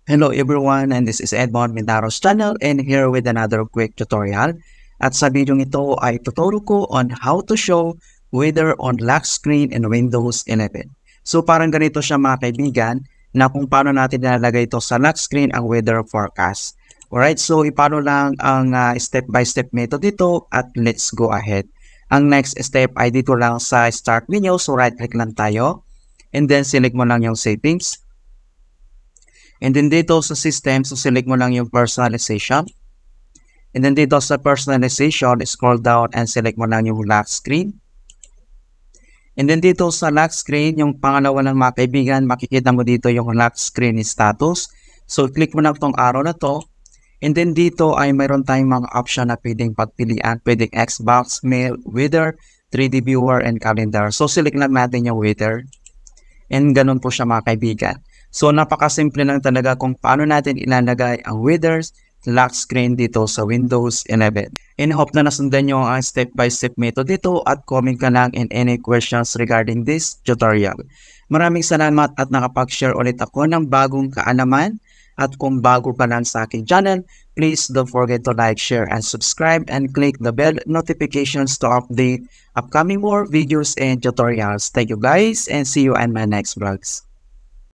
Hello everyone, and this is Edmond Mindaro's channel and here with another quick tutorial. At sa video ito ay tuturo ko on how to show weather on lock screen in Windows 11. So parang ganito siya mga kaibigan na kung paano natin nilalagay ito sa lock screen ang weather forecast. Alright, so ipano lang ang step-by-step method dito at let's go ahead. Ang next step ay dito lang sa start menu, so right click lang tayo and then select mo lang yung settings. And then dito sa system, so select mo lang yung personalization. And then dito sa personalization, scroll down and select mo lang yung lock screen. And then dito sa lock screen, yung pangalawa ng mga kaibigan, makikita mo dito yung lock screen status. So click mo na itong arrow na to. And then dito ay mayroon tayong mga option na pwedeng pagpilian. Pwedeng Xbox, Mail, Weather, 3D Viewer, and Calendar. So select lang natin yung Weather. And ganun po siya mga kaibigan. So napakasimple lang talaga kung paano natin ilalagay ang weather's lock screen dito sa Windows 11. And hope na nasundan nyo ang step-by-step method dito at comment ka lang in any questions regarding this tutorial. Maraming salamat at nakapag-share ulit ako ng bagong kaalaman. At kung bago ka lang sa aking channel, please don't forget to like, share, and subscribe and click the bell notifications to update upcoming more videos and tutorials. Thank you guys and see you in my next vlogs.